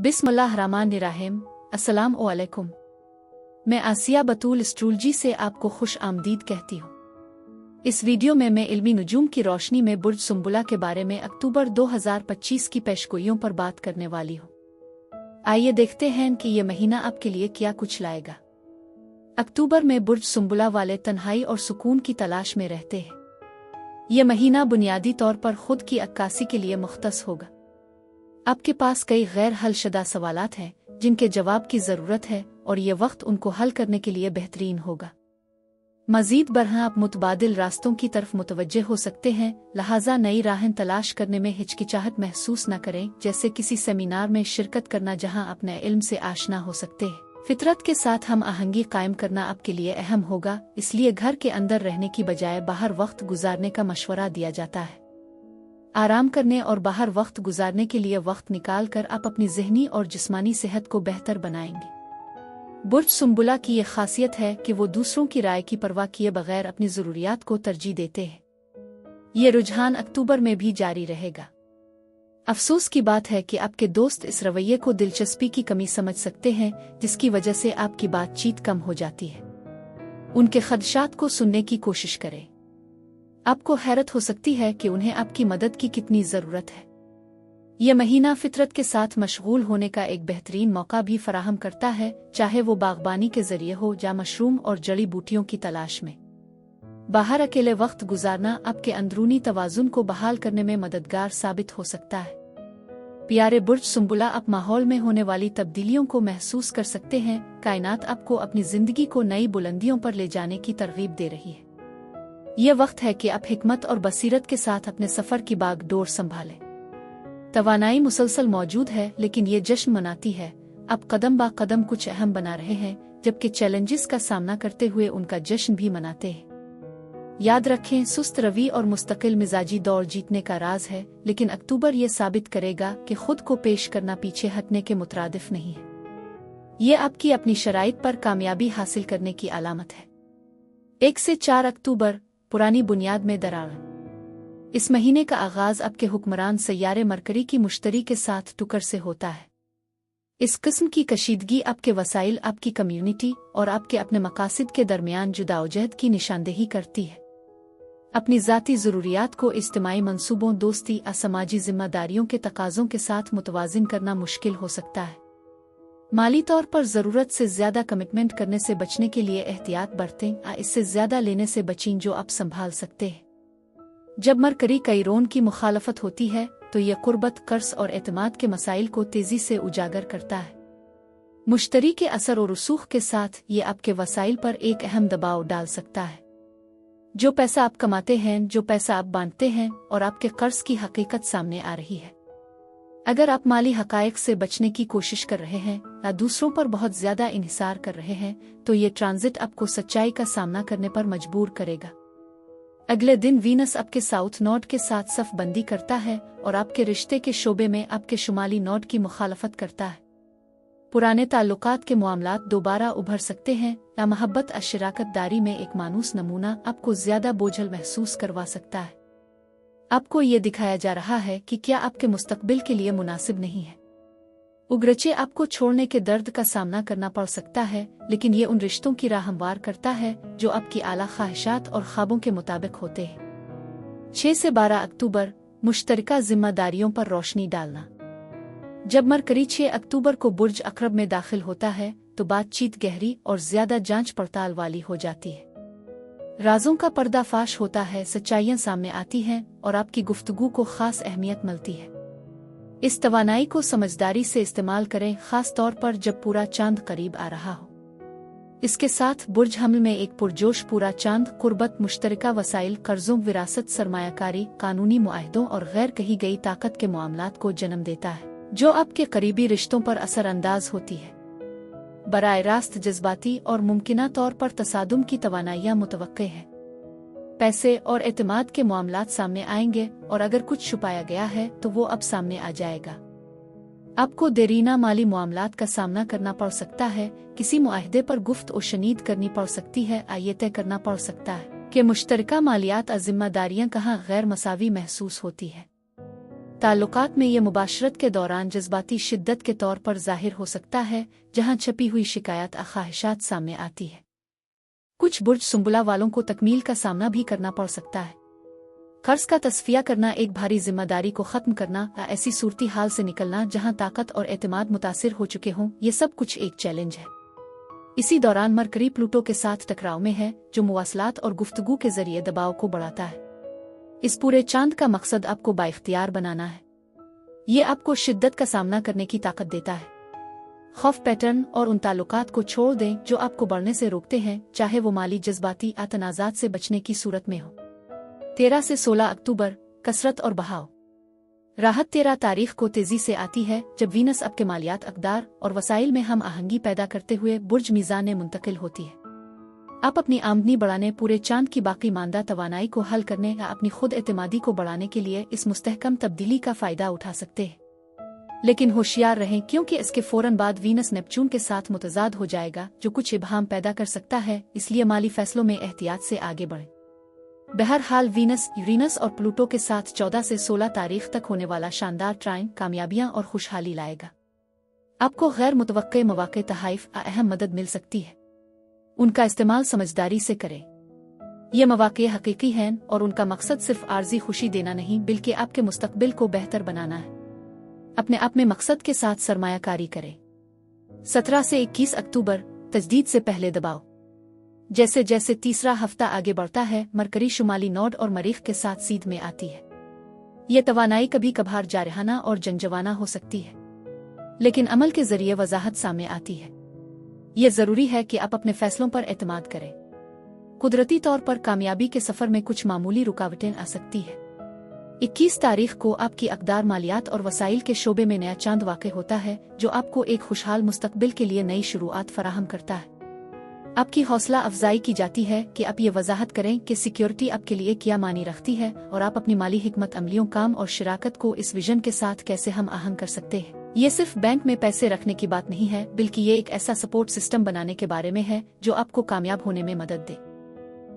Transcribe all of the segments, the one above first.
बिस्मिल्लाहिर्रहमानिर्रहीम। अस्सलाम वालेकुम। मैं आसिया बतूल एस्ट्रोलॉजी से आपको खुश आमदीद कहती हूँ। इस वीडियो में मैं इल्मी नुजूम की रोशनी में बुर्ज सुंबुला के बारे में अक्टूबर 2025 की पेशगोइयों पर बात करने वाली हूँ। आइए देखते हैं कि ये महीना आपके लिए क्या कुछ लाएगा। अक्टूबर में बुर्ज सुंबुला वाले तन्हाई और सुकून की तलाश में रहते हैं। ये महीना बुनियादी तौर पर खुद की अक्कासी के लिए मुख्तस होगा। आपके पास कई गैर हल शुदा सवालात हैं जिनके जवाब की ज़रूरत है और ये वक्त उनको हल करने के लिए बेहतरीन होगा। मज़ीद बरह आप मुतबादिल रास्तों की तरफ मुतवज्जे हो सकते हैं, लिहाजा नई राहें तलाश करने में हिचकिचाहट महसूस न करें, जैसे किसी सेमिनार में शिरकत करना जहां अपने इल्म से आशना हो सकते हैं। फितरत के साथ हम आहंगी कायम करना आपके लिए अहम होगा, इसलिए घर के अंदर रहने की बजाय बाहर वक्त गुजारने का मशवरा दिया जाता है। आराम करने और बाहर वक्त गुजारने के लिए वक्त निकाल कर आप अपनी ज़हनी और जिस्मानी सेहत को बेहतर बनाएंगे। बुर्ज सुंबुला की यह खासियत है कि वो दूसरों की राय की परवाह किए बगैर अपनी ज़रूरियात को तरजीह देते हैं। ये रुझान अक्टूबर में भी जारी रहेगा। अफसोस की बात है कि आपके दोस्त इस रवैये को दिलचस्पी की कमी समझ सकते हैं, जिसकी वजह से आपकी बातचीत कम हो जाती है। उनके खदशात को सुनने की कोशिश करें। आपको हैरत हो सकती है कि उन्हें आपकी मदद की कितनी ज़रूरत है। यह महीना फितरत के साथ मशगूल होने का एक बेहतरीन मौका भी फराहम करता है, चाहे वो बागबानी के जरिए हो या मशरूम और जड़ी बूटियों की तलाश में। बाहर अकेले वक्त गुजारना आपके अंदरूनी तवाज़ुन को बहाल करने में मददगार साबित हो सकता है। प्यारे बुर्ज सुंबुला, आप माहौल में होने वाली तब्दीलियों को महसूस कर सकते हैं। कायनात आपको अपनी ज़िंदगी को नई बुलंदियों पर ले जाने की तरगीब दे रही है। ये वक्त है कि आप हिकमत और बसीरत के साथ अपने सफ़र की बागडोर संभालें। तवानाई मुसलसल मौजूद है, लेकिन ये जश्न मनाती है। आप कदम बा कदम कुछ अहम बना रहे हैं, जबकि चैलेंजेस का सामना करते हुए उनका जश्न भी मनाते हैं। याद रखें, सुस्त रवि और मुस्तकिल मिजाजी दौर जीतने का राज है, लेकिन अक्टूबर ये साबित करेगा कि खुद को पेश करना पीछे हटने के मुतरादिफ नहीं है। ये आपकी अपनी शराइत पर कामयाबी हासिल करने की अलामत है। 1 से 4 अक्टूबर, पुरानी बुनियाद में दरार। इस महीने का आगाज आपके हुक्मरान सैयारे मरकरी की मुश्तरी के साथ टुकर से होता है। इस किस्म की कशीदगी आपके वसाइल, आपकी कम्युनिटी और आपके अपने मकासद के दरमियान जुदाओजहद की निशानदेही करती है। अपनी ज़ाती ज़रूरियात को इज्तिमाई मंसूबों, दोस्ती, असमाजी जिम्मेदारियों के तकाज़ों के साथ मुतवाज़िन करना मुश्किल हो सकता है। माली तौर पर ज़रूरत से ज़्यादा कमिटमेंट करने से बचने के लिए एहतियात बरतें। इससे ज़्यादा लेने से बचें जो आप संभाल सकते हैं। जब मरकरी कैरोन की मुखालफत होती है तो यह कुर्बत, कर्ज और एतमाद के मसाइल को तेज़ी से उजागर करता है। मुश्तरी के असर और रसूख के साथ ये आपके वसाइल पर एक अहम दबाव डाल सकता है। जो पैसा आप कमाते हैं, जो पैसा आप बांटते हैं और आपके कर्ज की हकीकत सामने आ रही है। अगर आप माली हकायक से बचने की कोशिश कर रहे हैं या दूसरों पर बहुत ज्यादा इन्हिसार कर रहे हैं, तो ये ट्रांजिट आपको सच्चाई का सामना करने पर मजबूर करेगा। अगले दिन वीनस आपके साउथ नोड के साथ सफ बंदी करता है और आपके रिश्ते के शोबे में आपके शुमाली नोड की मुखालफत करता है। पुराने ताल्लुकात के मामलात दोबारा उभर सकते हैं या मोहब्बत और शराकत दारी में एक मानूस नमूना आपको ज्यादा बोझल महसूस करवा सकता है। आपको ये दिखाया जा रहा है कि क्या आपके मुस्तकबिल के लिए मुनासिब नहीं है। उग्रचे आपको छोड़ने के दर्द का सामना करना पड़ सकता है, लेकिन ये उन रिश्तों की राह हमवार करता है जो आपकी आला ख्वाहिशात और ख्वाबों के मुताबिक होते हैं। 6 से 12 अक्टूबर, मुश्तरका जिम्मेदारियों पर रोशनी डालना। जब मरकरी 6 अक्टूबर को बुर्ज अकरब में दाखिल होता है तो बातचीत गहरी और ज्यादा जांच पड़ताल वाली हो जाती है। राजों का पर्दाफाश होता है, सच्चाइयां सामने आती हैं और आपकी गुफ्तगू को खास अहमियत मिलती है। इस तवानाई को समझदारी से इस्तेमाल करें, खास तौर पर जब पूरा चांद करीब आ रहा हो। इसके साथ बुर्ज हमल में एक पुरजोश पूरा चांद कुर्बत, मुश्तरका वसाइल, कर्जों, विरासत, सरमायाकारी, कानूनी मुआहदों और गैर कही गई ताकत के मामलात को जन्म देता है, जो आपके करीबी रिश्तों पर असरअंदाज होती है। बराह रास्त जज्बाती और मुमकिना तौर पर तसादुम की तवानाइयां मुतवक्के हैं। पैसे और एतमाद के मामलात सामने आएंगे और अगर कुछ छुपाया गया है तो वो अब सामने आ जाएगा। आपको देरीना माली मामलात का सामना करना पड़ सकता है, किसी मुआहदे पर गुफ्त और शनीद करनी पड़ सकती है, ये तय करना पड़ सकता है कि मुश्तरका मालियात और जिम्मेदारियां कहाँ गैर मसावी महसूस होती है। ताल्लुकात में ये मुबाशरत के दौरान जज्बाती शिद्दत के तौर पर ज़ाहिर हो सकता है, जहाँ छपी हुई शिकायत और ख्वाहिशात सामने आती है। कुछ बुर्ज सुंबुला वालों को तकमील का सामना भी करना पड़ सकता है। कर्ज का तस्फिया करना, एक भारी जिम्मेदारी को ख़त्म करना या ऐसी सूरती हाल से निकलना जहाँ ताकत और एतमाद मुतासिर हो चुके हों, ये सब कुछ एक चैलेंज है। इसी दौरान मरकरी प्लूटो के साथ टकराव में है, जो मुवासलात और गुफ्तगू के जरिए दबाव को बढ़ाता है। इस पूरे चांद का मकसद आपको बाइख्तियार बनाना है। ये आपको शिद्दत का सामना करने की ताकत देता है। खौफ पैटर्न और उन ताल्लुकात को छोड़ दें जो आपको बढ़ने से रोकते हैं, चाहे वो माली, जज्बाती या तनाज़ात से बचने की सूरत में हो। 13 से 16 अक्टूबर, कसरत और बहाव। राहत 13 तारीख को तेजी से आती है, जब वीनस आपके मालियात, अक़दार और वसाइल में हम आहंगी पैदा करते हुए बुर्ज मीज़ान में मुंतकिल होती है। आप अपनी आमदनी बढ़ाने, पूरे चांद की बाकी मानदा तवानाई को हल करने या अपनी खुद एतमादी को बढ़ाने के लिए इस मुस्तहकम तब्दीली का फ़ायदा उठा सकते हैं। लेकिन होशियार रहें, क्योंकि इसके फ़ौरन बाद वीनस नेपच्यून के साथ मुतज़ाद हो जाएगा, जो कुछ इबहाम पैदा कर सकता है, इसलिए माली फैसलों में एहतियात से आगे बढ़ें। बहरहाल, वीनस, यूरेनस और प्लूटो के साथ 14 से 16 तारीख तक होने वाला शानदार ट्राइन कामयाबियां और खुशहाली लाएगा। आपको गैर मुतवक्के मौक़े तहाइफ अहम मदद मिल सकती है। उनका इस्तेमाल समझदारी से करें। ये मौक़े हकीकी हैं और उनका मकसद सिर्फ आर्जी खुशी देना नहीं, बल्कि आपके मुस्तकबिल को बेहतर बनाना है। अपने आप में मकसद के साथ सरमायाकारी करें। 17 से 21 अक्टूबर, तजदीद से पहले दबाव। जैसे जैसे तीसरा हफ्ता आगे बढ़ता है, मरकरी शुमाली नोड और मरीख के साथ सीध में आती है। ये तवानाई कभी कभार जारहाना और जंजवाना हो सकती है, लेकिन अमल के जरिए वजाहत सामने आती है। ये जरूरी है कि आप अपने फैसलों पर एतमाद करें। कुदरती तौर पर कामयाबी के सफर में कुछ मामूली रुकावटें आ सकती है। 21 तारीख को आपकी अक़दार, मालियात और वसाइल के शोबे में नया चांद वाक़ होता है, जो आपको एक खुशहाल मुस्तकबिल के लिए नई शुरुआत फराहम करता है। आपकी हौसला अफजाई की जाती है कि आप ये वजाहत करें कि सिक्योरिटी आपके लिए क्या मानी रखती है और आप अपनी माली हिकमत अमलियों, काम और शिराकत को इस विजन के साथ कैसे हम आहंग कर सकते हैं। ये सिर्फ बैंक में पैसे रखने की बात नहीं है, बल्कि ये एक ऐसा सपोर्ट सिस्टम बनाने के बारे में है जो आपको कामयाब होने में मदद दे।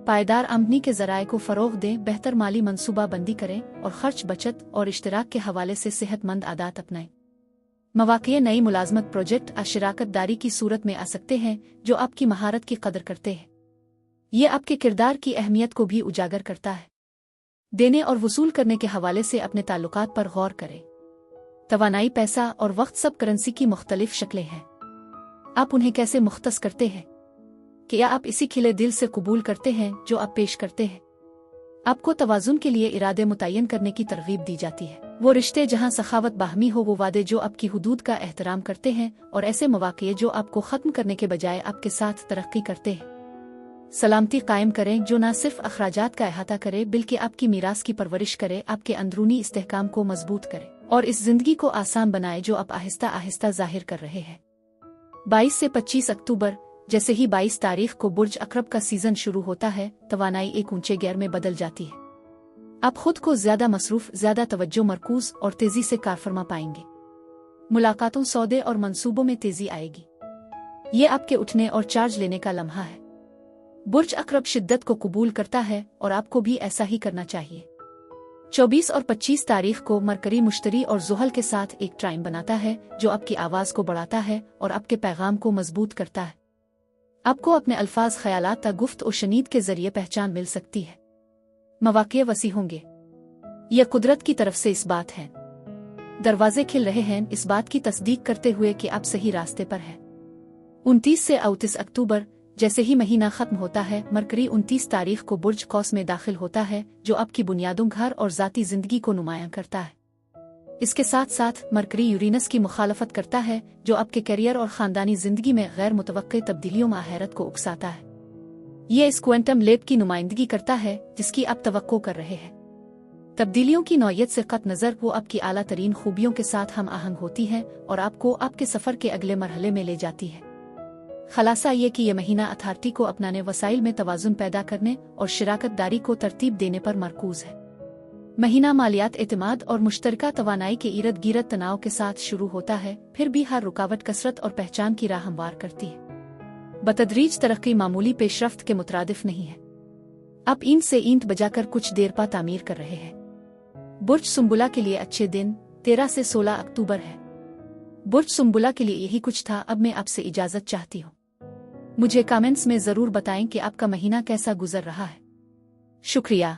पायदार आमदनी के ज़राए को फ़रोग़ दें, बेहतर माली मनसूबा बंदी करें और खर्च, बचत और इश्तराक के हवाले से सेहतमंद आदात अपनाएं। मौक़े नई मुलाजमत, प्रोजेक्ट या शिराकत दारी की सूरत में आ सकते हैं, जो आपकी महारत की कदर करते हैं। ये आपके किरदार की अहमियत को भी उजागर करता है। देने और वसूल करने के हवाले से अपने ताल्लुकात पर गौर करें। तवानाई, पैसा और वक्त सब करेंसी की मुख्तलिफ शक्लें हैं। आप उन्हें कैसे मुख्तस करते हैं? क्या आप इसी खिले दिल से कबूल करते हैं जो आप पेश करते हैं? आपको तवाज़ुन के लिए इरादे मुतय्यन करने की तरगीब दी जाती है। वो रिश्ते जहाँ सखावत बाहमी हो, वो वादे जो आपकी हुदूद का एहतराम करते हैं, और ऐसे मौक़े जो आपको ख़त्म करने के बजाय आपके साथ तरक्की करते हैं। सलामती कायम करें, जो न सिर्फ अखराजात का अहाता करे, बल्कि आपकी मीरास की परवरिश करे, आपके अंदरूनी इस्तेहकाम को मजबूत करे और इस जिंदगी को आसान बनाए जो आप आहिस्ता आहिस्ता जाहिर कर रहे हैं। 22 से 25 अक्टूबर, जैसे ही 22 तारीख को बुर्ज अक़रब का सीजन शुरू होता है, तवानाई एक ऊंचे गियर में बदल जाती है। आप खुद को ज्यादा मसरूफ, ज्यादा तवज्जो मरकूज और तेजी से कारफरमा पाएंगे। मुलाकातों, सौदे और मंसूबों में तेजी आएगी। ये आपके उठने और चार्ज लेने का लम्हा है। बुर्ज अक़रब शिद्दत को कबूल करता है और आपको भी ऐसा ही करना चाहिए। 24 और 25 तारीख को मरकरी मुश्तरी और ज़ुहल के साथ एक ट्राइन बनाता है, जो आपकी आवाज़ को बढ़ाता है और आपके पैगाम को मजबूत करता है। आपको अपने अल्फाज, ख्यालात, गुफ्त और शनीद के जरिए पहचान मिल सकती है। मौक़े वसी होंगे। यह कुदरत की तरफ से इस बात है। दरवाजे खिल रहे हैं, इस बात की तस्दीक करते हुए कि आप सही रास्ते पर हैं। 29 से 29 अक्टूबर, जैसे ही महीना खत्म होता है, मरकरी 29 तारीख को बुर्ज कौस में दाखिल होता है, जो आपकी बुनियादों, घर और ज़ाती ज़िंदगी को नुमायां करता है। इसके साथ साथ मरकरी यूरेनस की मुखालफत करता है, जो आपके करियर और ख़ानदानी ज़िंदगी में गैर मुतवक्के तब्दीलियों में हैरत को उकसाता है। ये इस क्वांटम लेप की नुमाइंदगी करता है जिसकी आप तवक्को कर रहे हैं। तब्दीलियों की नौयत से कत नज़र वो आपकी आला तरीन खूबियों के साथ हम आहंग होती हैं और आपको आपके सफ़र के अगले मरहले में ले जाती है। खलासा ये कि यह महीना अथॉरिटी को अपनाने, वसाइल में तवाज़ुन पैदा करने और शिराकत दारी को तरतीब देने पर मरकूज है। महीना मालियात, एतमाद और मुश्तरका तवानाई के इर्द गिर्द तनाव के साथ शुरू होता है, फिर भी हर रुकावट कसरत और पहचान की राह हमवार करती है। बतदरीज तरक्की मामूली पेशरफ्त के मुतरादिफ नहीं है। आप ईंट से ईंट बजाकर कुछ देर पा तामीर कर रहे हैं। बुर्ज सुंबुला के लिए अच्छे दिन, 13 से 16 अक्टूबर है। बुर्ज सुम्बुला के लिए यही कुछ था। अब मैं आपसे इजाजत चाहती हूँ। मुझे कमेंट्स में ज़रूर बताएं कि आपका महीना कैसा गुजर रहा है। शुक्रिया।